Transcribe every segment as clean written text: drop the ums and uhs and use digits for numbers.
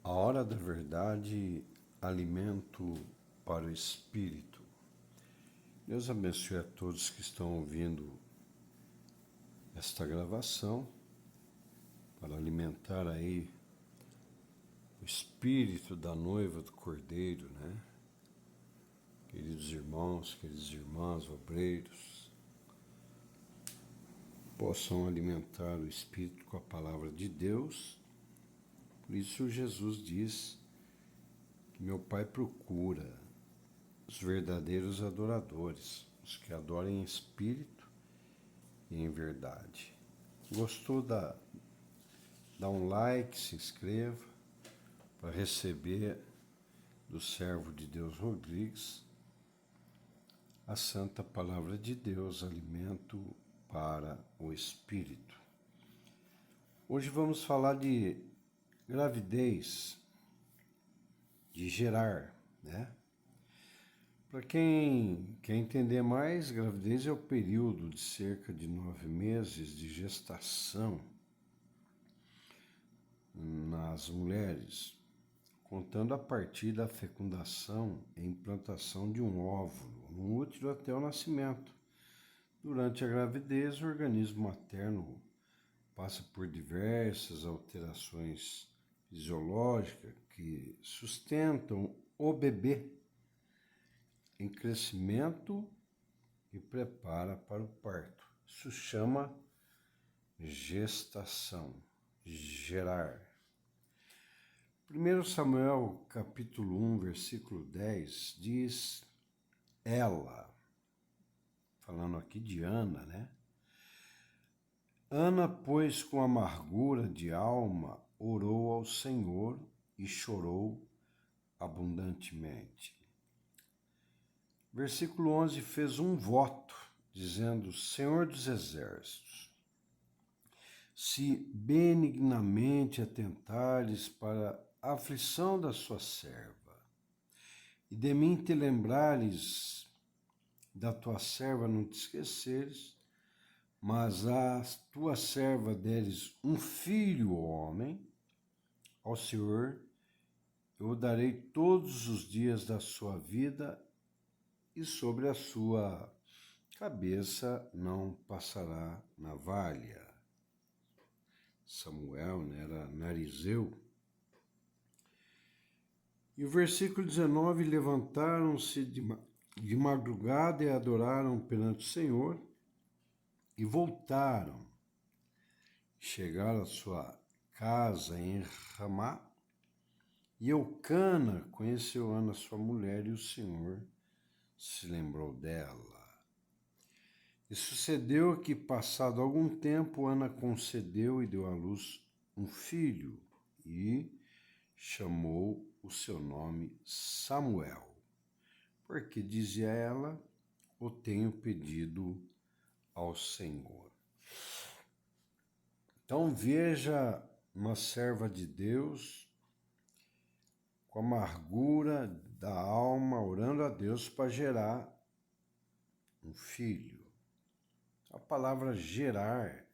A hora da verdade, alimento para o espírito. Deus abençoe a todos que estão ouvindo esta gravação para alimentar aí o espírito da noiva do Cordeiro, né? Queridos irmãos, queridas irmãs, obreiros, possam alimentar o espírito com a palavra de Deus. Por isso Jesus diz que meu Pai procura os verdadeiros adoradores, os que adoram em espírito e em verdade. Gostou? Dá um like, se inscreva para receber do servo de Deus Rodrigues a santa palavra de Deus, alimento para o espírito. Hoje vamos falar de gravidez, de gerar, né? Para quem quer entender mais, gravidez é o período de cerca de 9 meses de gestação nas mulheres, contando a partir da fecundação e implantação de um óvulo no útero até o nascimento. Durante a gravidez, o organismo materno passa por diversas alterações fisiológicas que sustentam o bebê em crescimento e prepara para o parto. Isso chama gestação, gerar. 1 Samuel capítulo 1, versículo 10 diz, ela, falando aqui de Ana, né? Ana, pois, com amargura de alma, orou ao Senhor e chorou abundantemente. Versículo 11, fez um voto, dizendo, Senhor dos exércitos, se benignamente atentares para a aflição da sua serva, e de mim te lembrares, da tua serva não te esqueceres, mas a tua serva deres um filho homem, ao Senhor eu o darei todos os dias da sua vida, e sobre a sua cabeça não passará navalha. Samuel, né, era narizeu. E o versículo 19, levantaram-se de madrugada e adoraram perante o Senhor, e voltaram, chegaram à sua casa em Ramá, e Eucana conheceu Ana, sua mulher, e o Senhor se lembrou dela. E sucedeu que, passado algum tempo, Ana concedeu e deu à luz um filho, e chamou o seu nome Samuel, porque dizia ela, o tenho pedido ao Senhor. Então veja uma serva de Deus com amargura da alma, orando a Deus para gerar um filho. A palavra gerar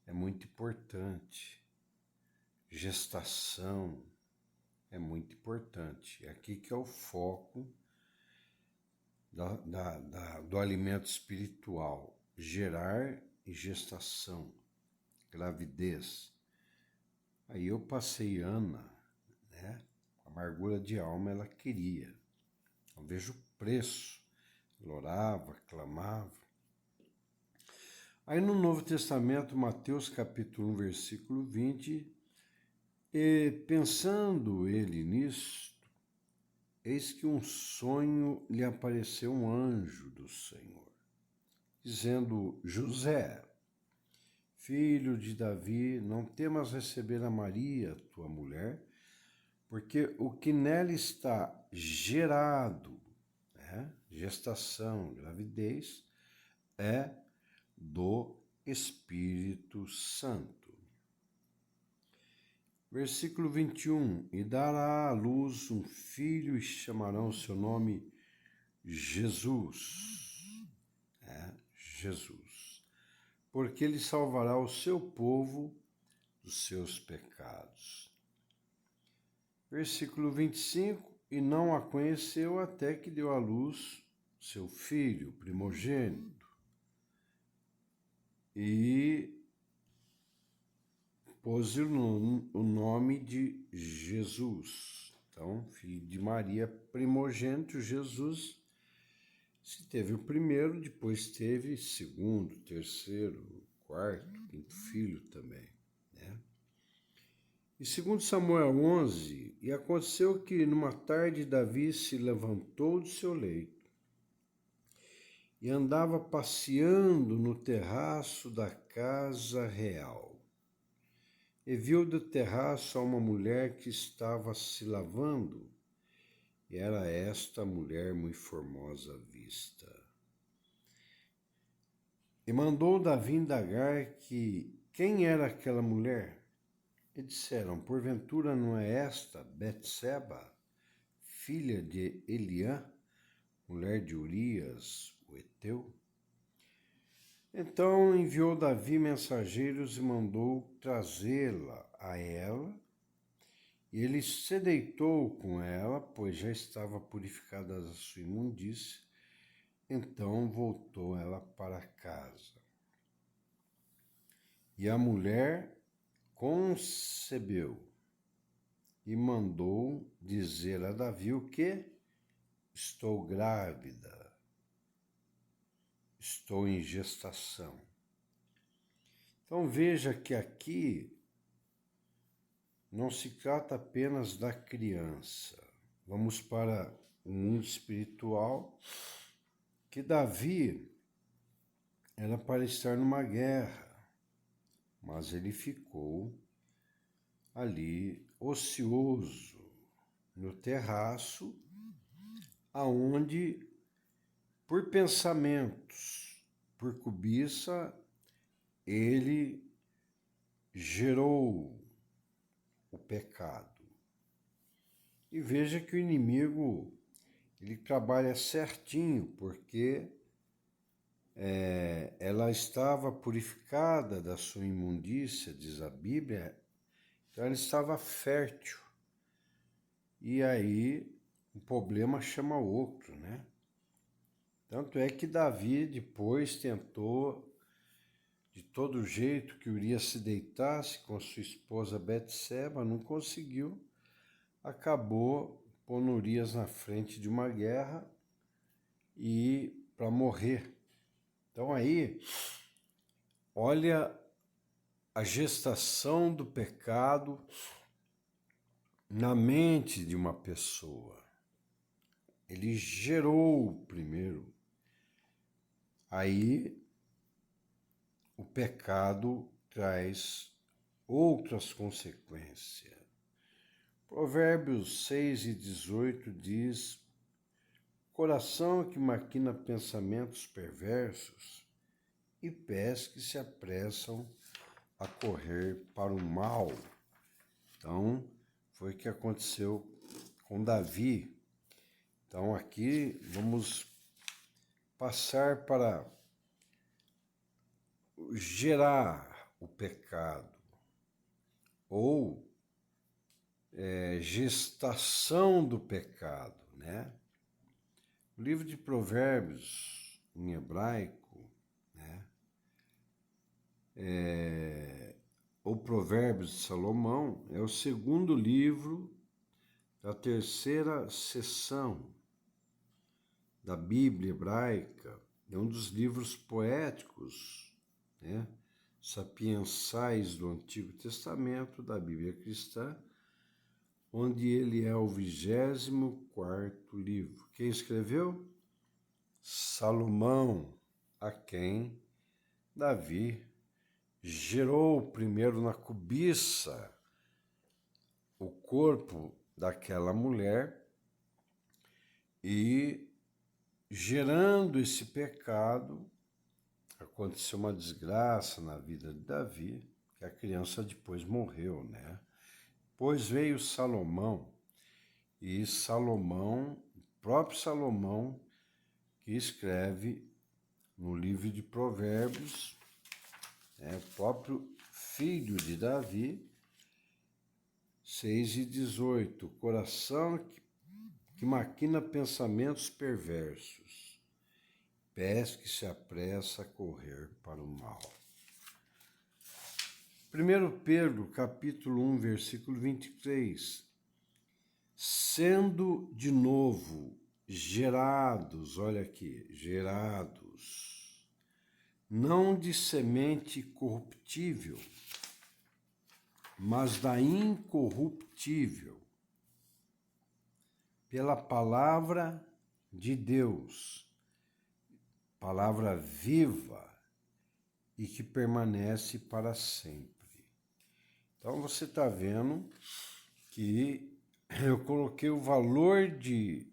é muito importante. Gestação é muito importante. É aqui que é o foco do alimento espiritual. Gerar e gestação, gravidez. Aí eu passei Ana, né? Amargura de alma ela queria. Eu vejo o preço. Ela orava, clamava. Aí no Novo Testamento, Mateus capítulo 1, versículo 20, e pensando ele nisto, eis que um sonho lhe apareceu um anjo do Senhor, dizendo, José, filho de Davi, não temas receber a Maria, tua mulher, porque o que nela está gerado, né, gestação, gravidez, é do Espírito Santo. Versículo 21, e dará à luz um filho e chamarão o seu nome Jesus. Jesus. Porque ele salvará o seu povo dos seus pecados. Versículo 25, e não a conheceu até que deu à luz seu filho primogênito. E pôs o nome de Jesus. Então, filho de Maria, primogênito, Jesus. Se teve o primeiro, depois teve segundo, terceiro, quarto, quinto filho também, né? E segundo Samuel 11, e aconteceu que numa tarde Davi se levantou do seu leito e andava passeando no terraço da casa real. E viu do terraço a uma mulher que estava se lavando, e era esta mulher muito formosa à vista. E mandou Davi indagar quem era aquela mulher. E disseram, porventura não é esta Betseba, filha de Eliã, mulher de Urias, o heteu? Então enviou Davi mensageiros e mandou trazê-la a ela, e ele se deitou com ela, pois já estava purificada da sua imundície. Então voltou ela para casa. E a mulher concebeu e mandou dizer a Davi o quê? Estou grávida, estou em gestação. Então veja que aqui não se trata apenas da criança. Vamos para o mundo espiritual, que Davi era para estar numa guerra, mas ele ficou ali ocioso no terraço, aonde por pensamentos, por cobiça, ele gerou o pecado. E veja que o inimigo, ele trabalha certinho, porque ela estava purificada da sua imundícia, diz a Bíblia, então ela estava fértil. E aí um problema chama outro, né? Tanto é que Davi depois tentou de todo jeito que Urias se deitasse com sua esposa Betseba, não conseguiu, acabou pondo Urias na frente de uma guerra e para morrer. Então aí, olha a gestação do pecado na mente de uma pessoa. Ele gerou primeiro. Aí o pecado traz outras consequências. Provérbios 6:18 diz: coração que maquina pensamentos perversos e pés que se apressam a correr para o mal. Então, foi o que aconteceu com Davi. Então, aqui vamos passar para gerar o pecado, ou gestação do pecado, né? O livro de Provérbios, em hebraico, né? O Provérbios de Salomão é o segundo livro da terceira seção da Bíblia hebraica, é um dos livros poéticos, né, sapiensais do Antigo Testamento, da Bíblia cristã, onde ele é o 24º livro. Quem escreveu? Salomão, a quem Davi gerou primeiro na cobiça o corpo daquela mulher, e gerando esse pecado, aconteceu uma desgraça na vida de Davi, que a criança depois morreu, né? Depois veio Salomão, e Salomão, o próprio Salomão, que escreve no livro de Provérbios, o próprio filho de Davi, 6:18. Coração que maquina pensamentos perversos, pés que se apressa a correr para o mal. 1 Pedro, capítulo 1, versículo 23. Sendo de novo gerados, olha aqui, gerados, não de semente corruptível, mas da incorruptível, pela palavra de Deus, palavra viva e que permanece para sempre. Então você está vendo que eu coloquei o valor de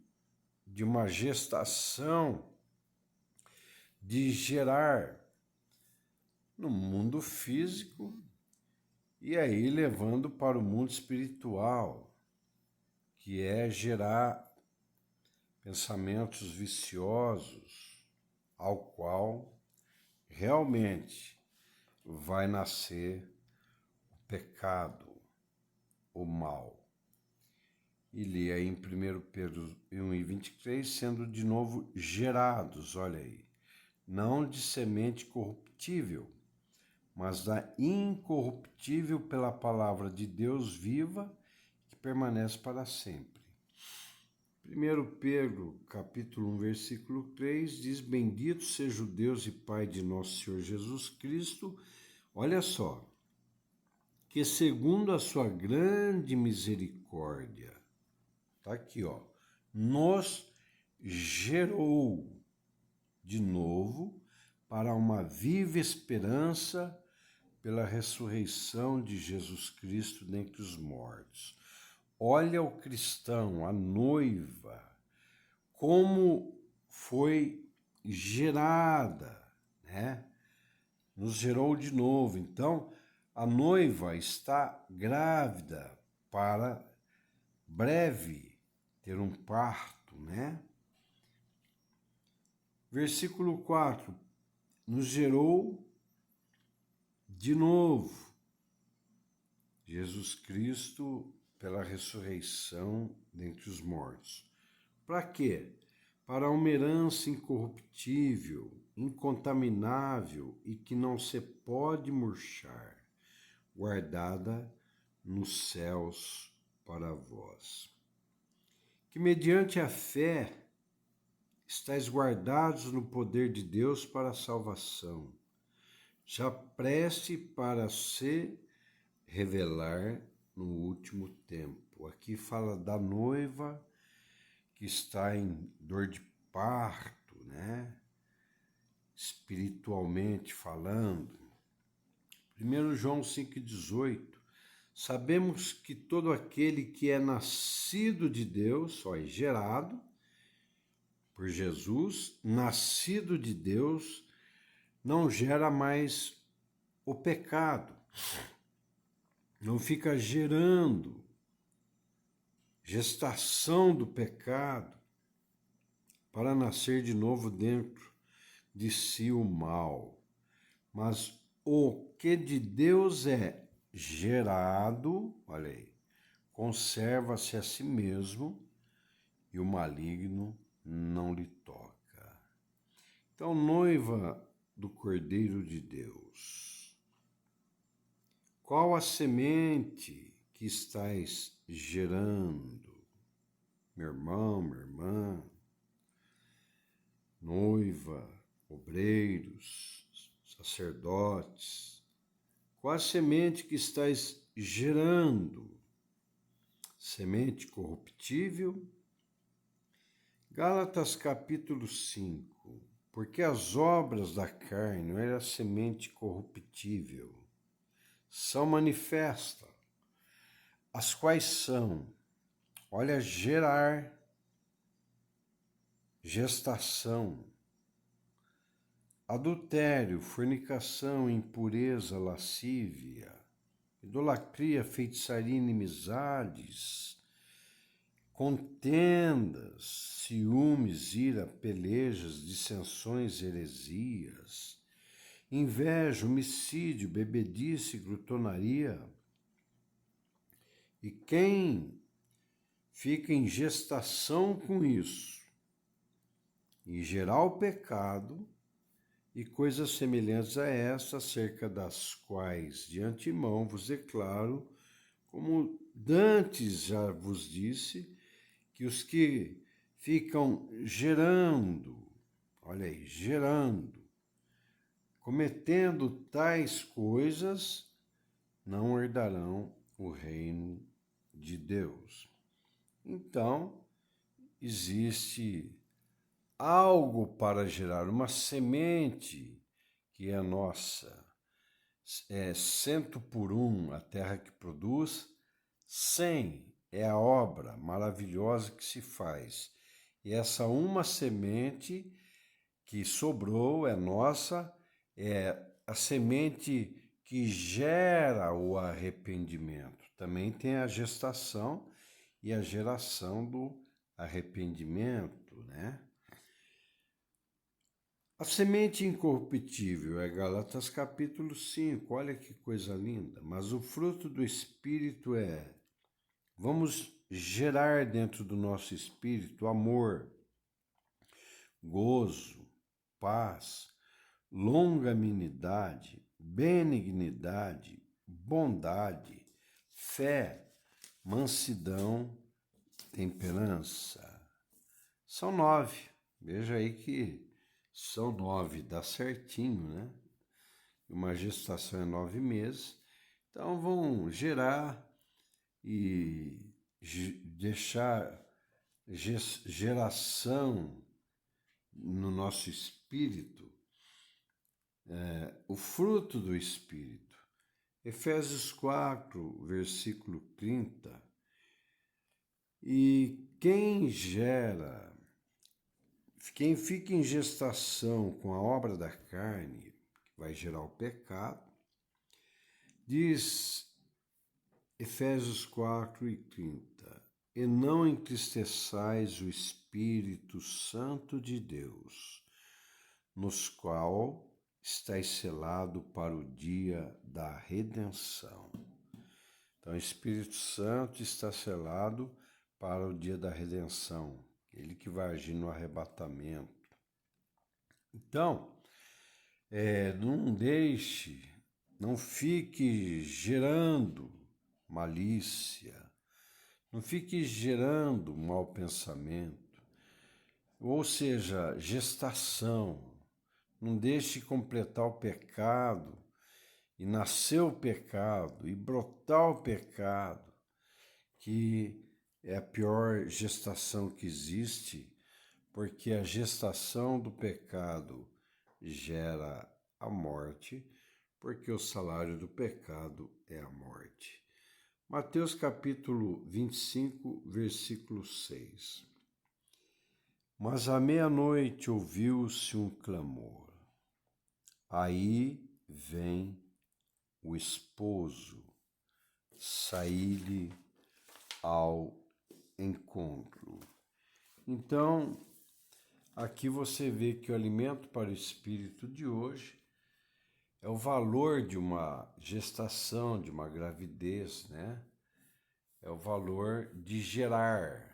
uma gestação, de gerar no mundo físico e aí levando para o mundo espiritual, que é gerar pensamentos viciosos, ao qual realmente vai nascer o pecado, o mal. E li aí em 1 Pedro 1:23, sendo de novo gerados, olha aí, não de semente corruptível, mas da incorruptível pela palavra de Deus viva, que permanece para sempre. 1 Pedro, capítulo 1, versículo 3, diz: Bendito seja o Deus e Pai de nosso Senhor Jesus Cristo, olha só, que segundo a sua grande misericórdia, tá aqui, ó, nos gerou de novo para uma viva esperança pela ressurreição de Jesus Cristo dentre os mortos. Olha o cristão, a noiva, como foi gerada, né? Nos gerou de novo. Então, a noiva está grávida para breve ter um parto, né? Versículo 4, nos gerou de novo Jesus Cristo pela ressurreição dentre os mortos. Para quê? Para uma herança incorruptível, incontaminável e que não se pode murchar, guardada nos céus para vós. Que mediante a fé estáis guardados no poder de Deus para a salvação, já preste para se revelar no último tempo. Aqui fala da noiva que está em dor de parto, né? Espiritualmente falando. 1 João 5,18. Sabemos que todo aquele que é nascido de Deus, ó, é gerado por Jesus, nascido de Deus, não gera mais o pecado. Não fica gerando gestação do pecado para nascer de novo dentro de si o mal. Mas o que de Deus é gerado, olha aí, conserva-se a si mesmo e o maligno não lhe toca. Então, noiva do Cordeiro de Deus, qual a semente que estais gerando, meu irmão, minha irmã, noiva, obreiros, sacerdotes, qual a semente que estais gerando? Semente corruptível? Gálatas capítulo 5, porque as obras da carne, era a semente corruptível, são manifestas, as quais são, olha, gerar, gestação, adultério, fornicação, impureza, lascívia, idolatria, feitiçaria, inimizades, contendas, ciúmes, ira, pelejas, dissensões, heresias, inveja, homicídio, bebedice, glutonaria, E quem fica em gestação com isso, e gerar o pecado, e coisas semelhantes a esta, acerca das quais de antemão vos declaro, como dantes já vos disse, que os que ficam gerando, olha aí, gerando, cometendo tais coisas, não herdarão o reino de Deus. Então, existe algo para gerar, uma semente que é nossa. É 100 por 1 a terra que produz, 100 é a obra maravilhosa que se faz. E essa uma semente que sobrou é nossa, é a semente que gera o arrependimento. Também tem a gestação e a geração do arrependimento, né? A semente incorruptível é Gálatas capítulo 5, olha que coisa linda. Mas o fruto do Espírito vamos gerar dentro do nosso espírito amor, gozo, paz, longanimidade, benignidade, bondade, fé, mansidão, temperança. São 9. Veja aí que são 9, dá certinho, né? Uma gestação é 9 meses. Então vão gerar e deixar geração no nosso espírito, o fruto do Espírito. Efésios 4, versículo 30. E quem fica em gestação com a obra da carne, que vai gerar o pecado, diz Efésios 4 e 30, e não entristeçais o Espírito Santo de Deus, nos qual estáis selado para o dia da redenção. Então, o Espírito Santo está selado para o dia da redenção, ele que vai agir no arrebatamento. Então, não fique gerando malícia, não fique gerando mau pensamento, ou seja, gestação. Não deixe completar o pecado e nascer o pecado e brotar o pecado, que é a pior gestação que existe, porque a gestação do pecado gera a morte, porque o salário do pecado é a morte. Mateus capítulo 25, versículo 6. Mas à meia-noite ouviu-se um clamor. Aí vem o esposo, saí-lhe ao encontro. Então, aqui você vê que o alimento para o espírito de hoje é o valor de uma gestação, de uma gravidez, né? É o valor de gerar.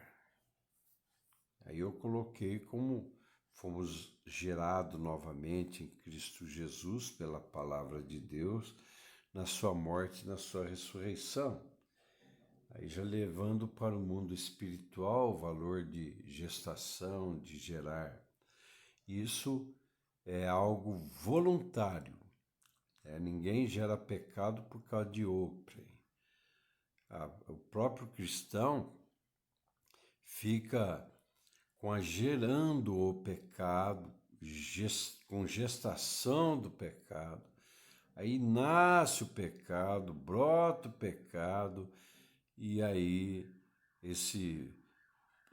Aí eu coloquei como fomos gerados novamente em Cristo Jesus pela palavra de Deus, na sua morte e na sua ressurreição. Aí já levando para o mundo espiritual o valor de gestação, de gerar. Isso é algo voluntário. Ninguém gera pecado por causa de outrem. O próprio cristão fica gerando o pecado, com gestação do pecado. Aí nasce o pecado, brota o pecado, e aí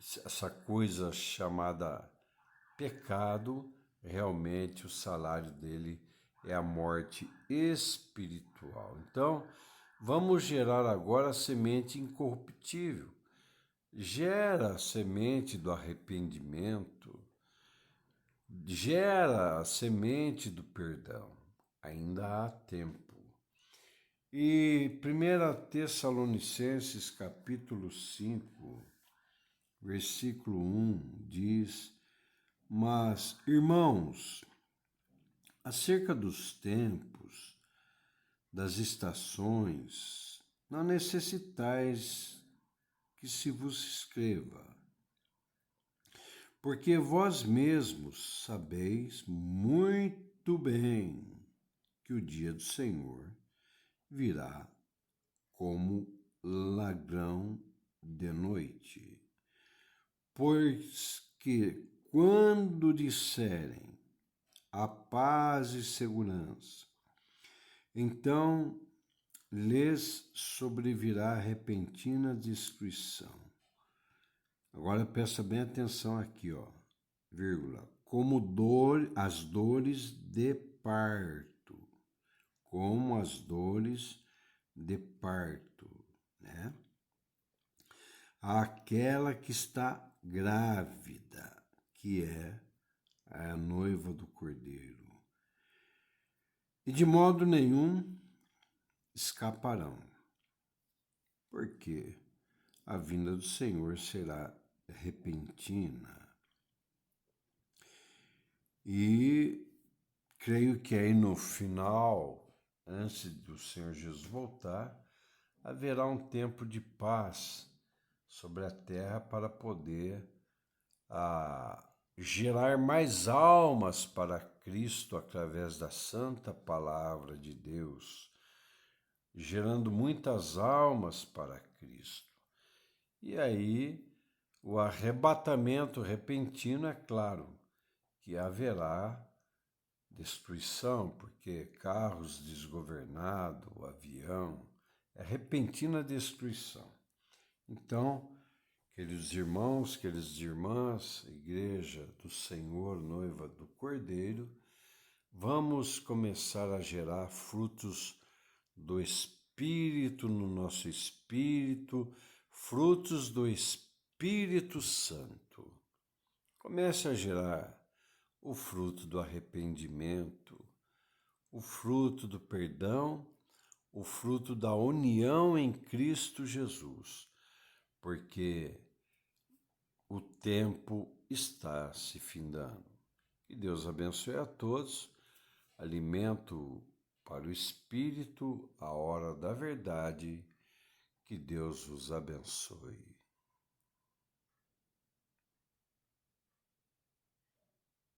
essa coisa chamada pecado, realmente o salário dele é a morte espiritual. Então, vamos gerar agora a semente incorruptível. Gera a semente do arrependimento, gera a semente do perdão. Ainda há tempo. E 1 Tessalonicenses capítulo 5, versículo 1 diz: Mas, irmãos, acerca dos tempos, das estações, não necessitais que se vos escreva, porque vós mesmos sabeis muito bem que o dia do Senhor virá como ladrão de noite. Pois que quando disserem a paz e segurança, então lhes sobrevirá repentina destruição. Agora presta bem atenção aqui, ó, vírgula, como as dores de parto, como as dores de parto, né? Aquela que está grávida, que é a noiva do Cordeiro. E de modo nenhum escaparão, porque a vinda do Senhor será repentina. E creio que aí no final, antes do Senhor Jesus voltar, haverá um tempo de paz sobre a terra para poder gerar mais almas para Cristo através da santa palavra de Deus, gerando muitas almas para Cristo. E aí, o arrebatamento repentino, é claro, que haverá destruição, porque carros desgovernados, avião, é repentina destruição. Então, queridos irmãos, queridas irmãs, Igreja do Senhor, noiva do Cordeiro, vamos começar a gerar frutos do Espírito no nosso espírito, frutos do Espírito Santo. Comece a gerar o fruto do arrependimento, o fruto do perdão, o fruto da união em Cristo Jesus, porque o tempo está se findando. Que Deus abençoe a todos, alimento para o Espírito, a hora da verdade, que Deus os abençoe.